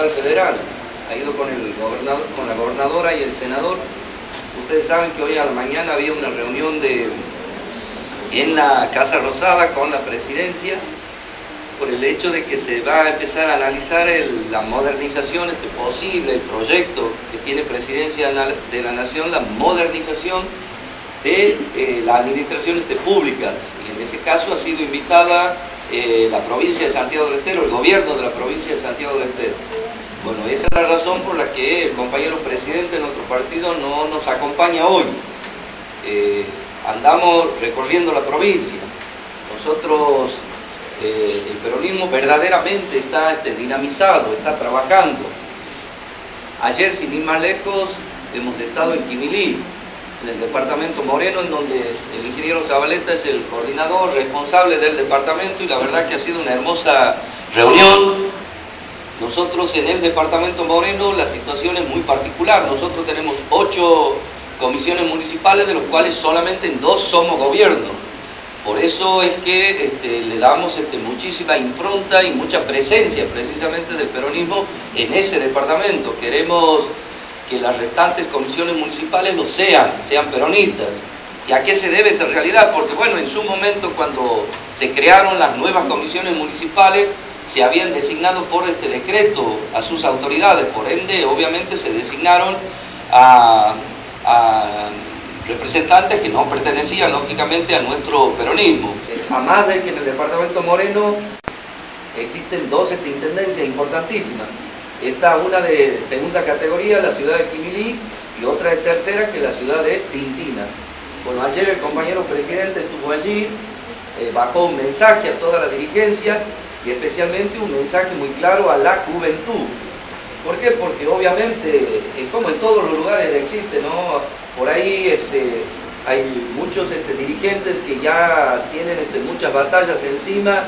capital federal, ha ido con el gobernador, con la gobernadora y el senador. Ustedes saben que hoy a la mañana había una reunión en la Casa Rosada con la presidencia por el hecho de que se va a empezar a analizar la modernización posible, el proyecto que tiene Presidencia de la Nación, la modernización de las administraciones públicas. Y en ese caso ha sido invitada la provincia de Santiago del Estero, el gobierno de la provincia de Santiago del Estero. Bueno, esa es la razón por la que el compañero presidente de nuestro partido no nos acompaña hoy. Andamos recorriendo la provincia. Nosotros, el peronismo verdaderamente está dinamizado, está trabajando. Ayer, sin ir más lejos, hemos estado en Quimilí, en el departamento Moreno, en donde el ingeniero Zabaleta es el coordinador responsable del departamento, y la verdad que ha sido una hermosa reunión. Nosotros en el departamento Moreno la situación es muy particular. Nosotros tenemos 8 comisiones municipales, de los cuales solamente en 2 somos gobierno. Por eso es que le damos muchísima impronta y mucha presencia precisamente del peronismo en ese departamento. Queremos que las restantes comisiones municipales lo sean peronistas. ¿Y a qué se debe esa realidad? Porque bueno, en su momento, cuando se crearon las nuevas comisiones municipales, se habían designado por decreto a sus autoridades, por ende obviamente se designaron a representantes que no pertenecían lógicamente a nuestro peronismo. Además de que en el departamento Moreno existen 2 intendencias importantísimas. Está una de segunda categoría, la ciudad de Quimilí, y otra de tercera, que es la ciudad de Tintina. Bueno, ayer el compañero presidente estuvo allí, bajó un mensaje a toda la dirigencia, y especialmente un mensaje muy claro a la juventud. ¿Por qué? Porque obviamente, como en todos los lugares existe, ¿no? Por ahí hay muchos dirigentes que ya tienen muchas batallas encima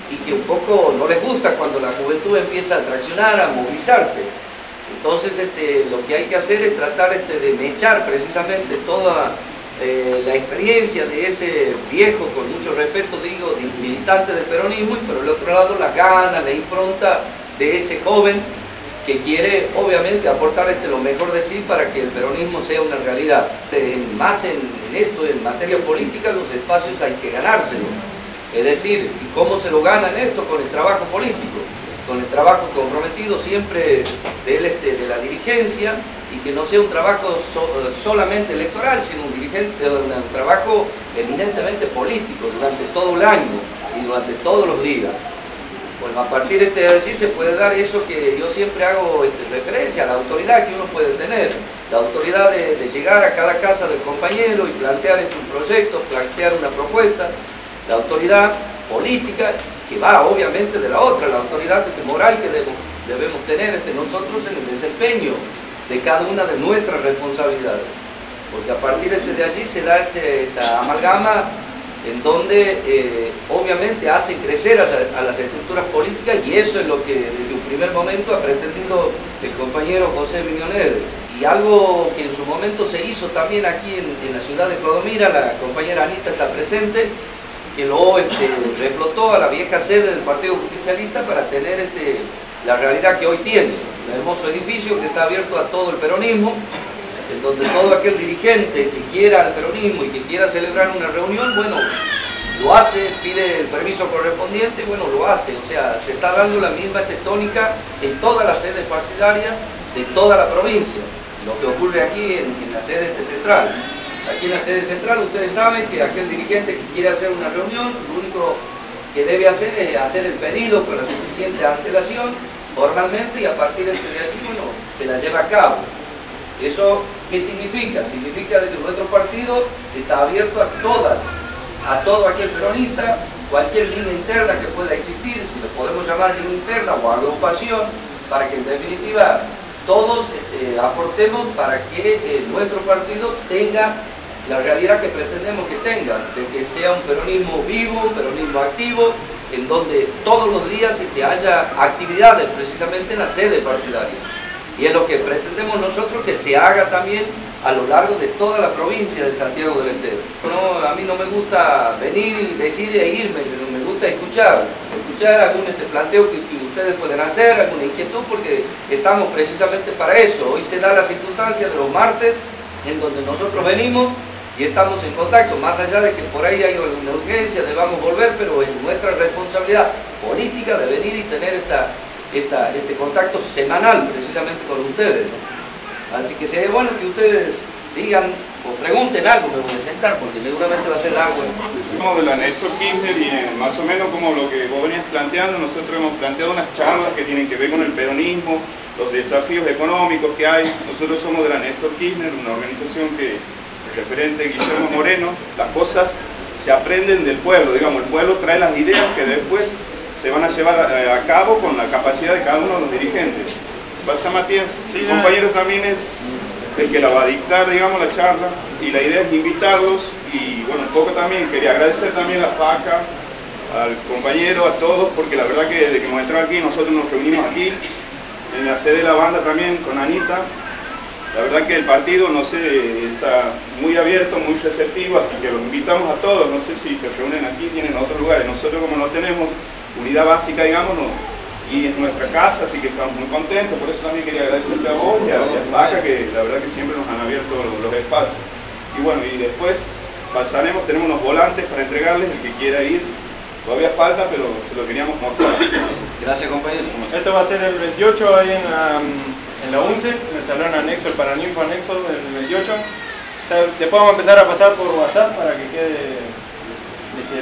y que un poco no les gusta cuando la juventud empieza a traccionar, a movilizarse. Entonces lo que hay que hacer es tratar de mechar precisamente toda la experiencia de ese viejo, con mucho respeto digo, militante del peronismo, y por el otro lado las ganas, la impronta de ese joven que quiere obviamente aportar lo mejor de sí para que el peronismo sea una realidad. Más en esto, en materia política, los espacios hay que ganárselos. Es decir, ¿y cómo se lo ganan esto? Con el trabajo político, con el trabajo comprometido siempre de la dirigencia, y que no sea un trabajo solamente electoral, sino un trabajo eminentemente político durante todo el año y durante todos los días. Bueno, a partir de allí se puede dar eso que yo siempre hago referencia, a la autoridad que uno puede tener, la autoridad de llegar a cada casa del compañero y plantear un proyecto, plantear una propuesta, la autoridad política que va obviamente de la otra, la autoridad moral que debemos tener nosotros en el desempeño de cada una de nuestras responsabilidades, porque a partir de allí se da esa amalgama en donde obviamente hace crecer a las estructuras políticas, y eso es lo que desde un primer momento ha pretendido el compañero José Miñonede. Y algo que en su momento se hizo también aquí en la ciudad de Clodomira, la compañera Anita está presente, que lo reflotó a la vieja sede del Partido Justicialista para tener la realidad que hoy tiene, un hermoso edificio que está abierto a todo el peronismo, en donde todo aquel dirigente que quiera el peronismo y que quiera celebrar una reunión, bueno, lo hace, pide el permiso correspondiente y bueno, lo hace. O sea, se está dando la misma tónica en todas las sedes partidarias de toda la provincia, lo que ocurre aquí en la sede central. Aquí en la sede central ustedes saben que aquel dirigente que quiere hacer una reunión, lo único que debe hacer es hacer el pedido con la suficiente antelación, formalmente, y a partir de allí, bueno, se la lleva a cabo. ¿Eso qué significa? Significa que nuestro partido está abierto a todo aquel peronista, cualquier línea interna que pueda existir, si lo podemos llamar línea interna o agrupación, para que en definitiva todos aportemos para que nuestro partido tenga la realidad que pretendemos que tenga, de que sea un peronismo vivo, un peronismo activo, en donde todos los días haya actividades precisamente en la sede partidaria. Y es lo que pretendemos nosotros que se haga también a lo largo de toda la provincia de Santiago del Estero. No, a mí no me gusta venir y decir e irme, pero me gusta escuchar algún planteo que ustedes pueden hacer, alguna inquietud, porque estamos precisamente para eso. Hoy se da la circunstancia de los martes en donde nosotros venimos y estamos en contacto, más allá de que por ahí hay alguna urgencia, debamos volver, pero es nuestra responsabilidad política de venir y tener este contacto semanal precisamente con ustedes, ¿no? Así que sería bueno que ustedes digan o pregunten algo, me voy a sentar porque seguramente va a ser largo. Somos de la Néstor Kirchner y más o menos como lo que vos venías planteando, nosotros hemos planteado unas charlas que tienen que ver con el peronismo, los desafíos económicos que hay. Nosotros somos de la Néstor Kirchner, una organización que el referente Guillermo Moreno, las cosas se aprenden del pueblo, digamos, el pueblo trae las ideas que después se van a llevar a cabo con la capacidad de cada uno de los dirigentes. ¿Pasa, Matías? Sí, compañero también es el que la va a dictar, digamos, la charla, y la idea es invitarlos, y bueno, un poco también quería agradecer también a la FACA, al compañero, a todos, porque la verdad que desde que hemos entrado aquí, nosotros nos reunimos aquí, en la sede de la banda también, con Anita. La verdad que el partido, no sé, está muy abierto, muy receptivo, así que los invitamos a todos, no sé si se reúnen aquí, tienen otros lugares. Nosotros como no tenemos unidad básica, digamos, y es nuestra casa, así que estamos muy contentos, por eso también quería agradecerte a vos y a Vaca, que la verdad que siempre nos han abierto los espacios. Y bueno, y después pasaremos, tenemos unos volantes para entregarles, el que quiera ir, todavía falta, pero se lo queríamos mostrar. Gracias, compañeros. Esto va a ser el 28 ahí en la UNCE, en el salón anexo, el Paraninfo anexo, el 28. Después vamos a empezar a pasar por WhatsApp para que quede,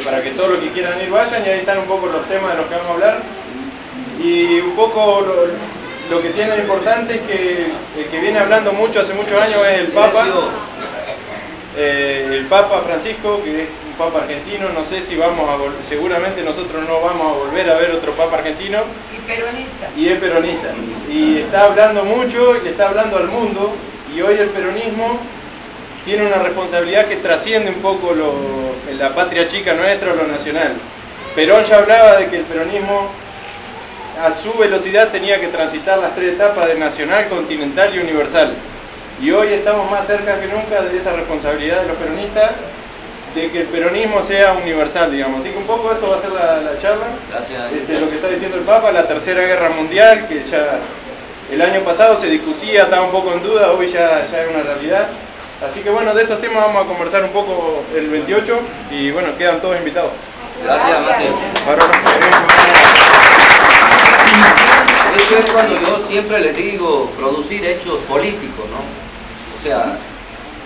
para que todos los que quieran ir vayan, y ahí están un poco los temas de los que vamos a hablar. Y un poco lo que tiene de importante es que el que viene hablando mucho hace muchos años es el Papa Francisco, que es un Papa argentino. No sé si vamos a volver, seguramente nosotros no vamos a volver a ver otro Papa argentino. Y peronista. Y es peronista. Y está hablando mucho y le está hablando al mundo, y hoy el peronismo tiene una responsabilidad que trasciende un poco la patria chica nuestra o lo nacional. Perón ya hablaba de que el peronismo a su velocidad tenía que transitar las 3 etapas de nacional, continental y universal. Y hoy estamos más cerca que nunca de esa responsabilidad de los peronistas, de que el peronismo sea universal, digamos. Así que un poco eso va a ser la charla. Gracias. Lo que está diciendo el Papa, la Tercera Guerra Mundial, que ya el año pasado se discutía, estaba un poco en duda, hoy ya es una realidad. Así que bueno, de esos temas vamos a conversar un poco el 28, y bueno, quedan todos invitados. Gracias, Mateo. Eso es cuando yo siempre les digo, producir hechos políticos, ¿no? O sea,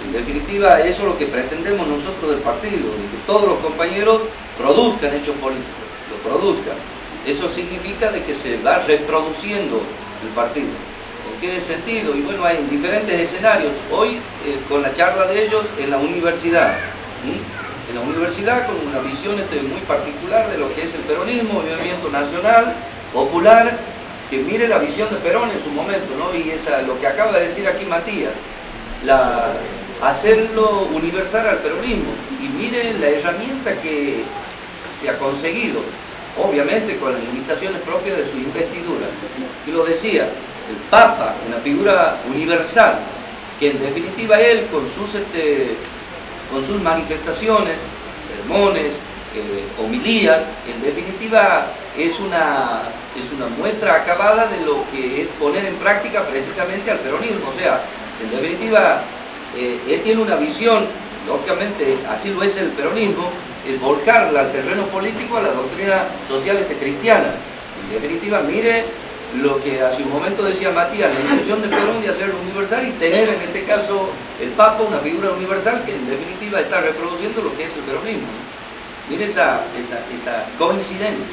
en definitiva, eso es lo que pretendemos nosotros del partido, que todos los compañeros produzcan hechos políticos, lo produzcan. Eso significa de que se va reproduciendo el partido. ¿En qué sentido? Y bueno, hay diferentes escenarios. Hoy, con la charla de ellos en la universidad, en la universidad con una visión muy particular de lo que es el peronismo, movimiento nacional, popular, que mire la visión de Perón en su momento, ¿no? Y lo que acaba de decir aquí Matías, hacerlo universal al peronismo, y mire la herramienta que se ha conseguido, obviamente con las limitaciones propias de su investidura. Y lo decía, el Papa, una figura universal, que en definitiva él con sus manifestaciones, sermones, homilías, en definitiva es una muestra acabada de lo que es poner en práctica precisamente al peronismo. O sea, en definitiva, él tiene una visión, lógicamente así lo es el peronismo, es volcarla al terreno político, a la doctrina social cristiana. En definitiva, mire lo que hace un momento decía Matías, la intención de Perón de hacerlo universal y tener en este caso el Papa, una figura universal que en definitiva está reproduciendo lo que es el peronismo. Mire esa coincidencia,